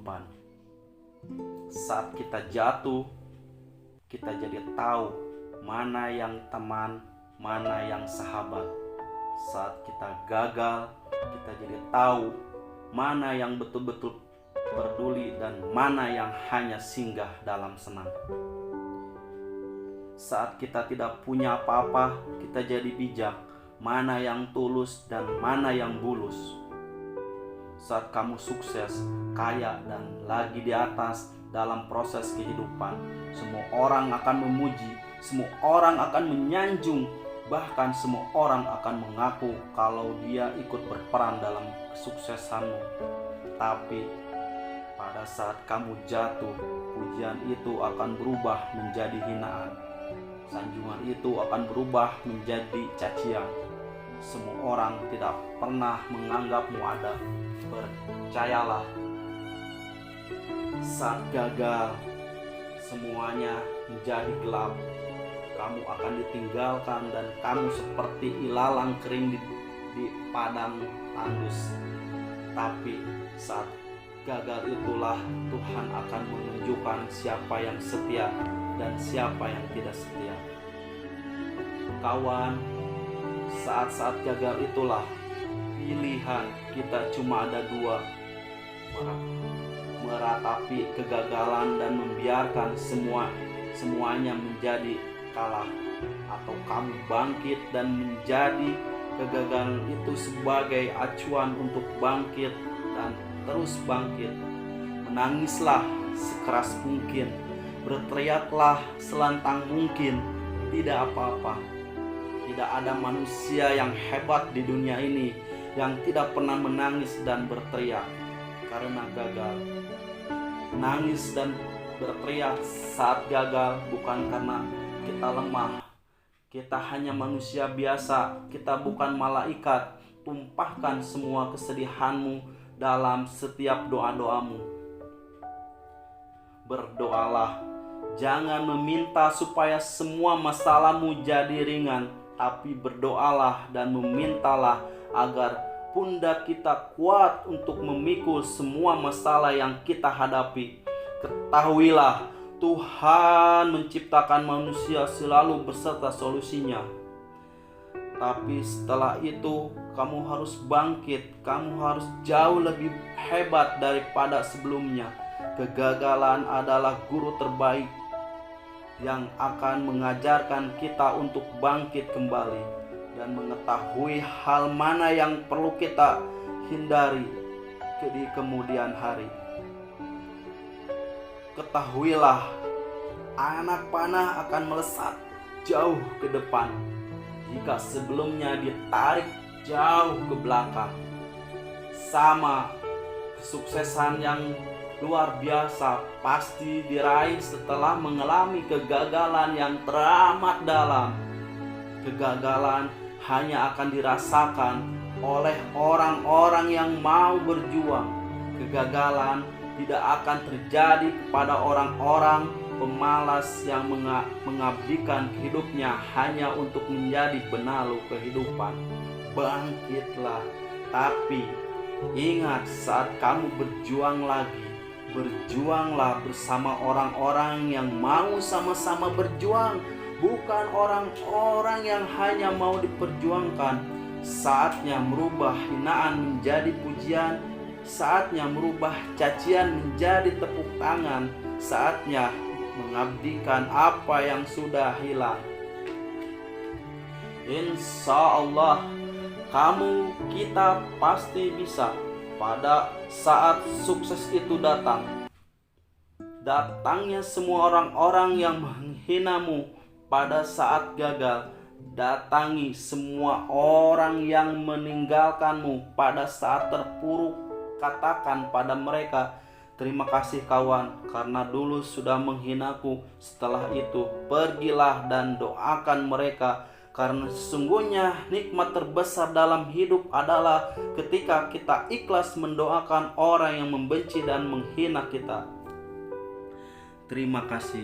kehidupan. Saat kita jatuh, kita jadi tahu mana yang teman, mana yang sahabat. Saat kita gagal, kita jadi tahu mana yang betul-betul peduli dan mana yang hanya singgah dalam senang. Saat kita tidak punya apa-apa, kita jadi bijak mana yang tulus dan mana yang bulus. Saat kamu sukses, kaya, dan lagi di atas dalam proses kehidupan, semua orang akan memuji, semua orang akan menyanjung, bahkan semua orang akan mengaku kalau dia ikut berperan dalam kesuksesanmu. Tapi pada saat kamu jatuh, pujian itu akan berubah menjadi hinaan. Sanjungan itu akan berubah menjadi cacian. Semua orang tidak pernah menganggapmu ada. Percayalah, saat gagal, semuanya menjadi gelap. Kamu akan ditinggalkan dan kamu seperti ilalang kering di padang tandus. Tapi saat gagal itulah Tuhan akan menunjukkan siapa yang setia dan siapa yang tidak setia. Kawan, saat-saat gagal itulah pilihan kita cuma ada dua: meratapi kegagalan dan membiarkan semuanya menjadi kalah, atau kamu bangkit dan menjadi kegagalan itu sebagai acuan untuk bangkit dan terus bangkit. Menangislah sekeras mungkin, berteriaklah selantang mungkin, tidak apa-apa. Tidak ada manusia yang hebat di dunia ini yang tidak pernah menangis dan berteriak karena gagal. Menangis dan berteriak saat gagal bukan karena kita lemah. Kita hanya manusia biasa, kita bukan malaikat. Tumpahkan semua kesedihanmu dalam setiap doa-doamu. Berdoalah, jangan meminta supaya semua masalahmu jadi ringan, tapi berdoalah dan memintalah agar pundak kita kuat untuk memikul semua masalah yang kita hadapi. Ketahuilah, Tuhan menciptakan manusia selalu beserta solusinya. Tapi setelah itu, kamu harus bangkit, kamu harus jauh lebih hebat daripada sebelumnya. Kegagalan adalah guru terbaik yang akan mengajarkan kita untuk bangkit kembali dan mengetahui hal mana yang perlu kita hindari di kemudian hari. Ketahuilah, anak panah akan melesat jauh ke depan jika sebelumnya ditarik jauh ke belakang. Sama, kesuksesan yang luar biasa pasti diraih setelah mengalami kegagalan yang teramat dalam. Kegagalan hanya akan dirasakan oleh orang-orang yang mau berjuang. Kegagalan tidak akan terjadi kepada orang-orang pemalas yang mengabdikan hidupnya hanya untuk menjadi benalu kehidupan. Bangkitlah, tapi ingat, saat kamu berjuang lagi, berjuanglah bersama orang-orang yang mau sama-sama berjuang, bukan orang-orang yang hanya mau diperjuangkan. Saatnya merubah hinaan menjadi pujian, saatnya merubah cacian menjadi tepuk tangan, saatnya mengabdikan apa yang sudah hilang. Insya Allah, kita pasti bisa. Pada saat sukses itu datang, datangnya semua orang-orang yang menghinamu. Pada saat gagal, datangi semua orang yang meninggalkanmu. Pada saat terpuruk, katakan pada mereka, terima kasih kawan, karena dulu sudah menghinaku. Setelah itu, pergilah dan doakan mereka. Karena sesungguhnya nikmat terbesar dalam hidup adalah ketika kita ikhlas mendoakan orang yang membenci dan menghina kita. Terima kasih.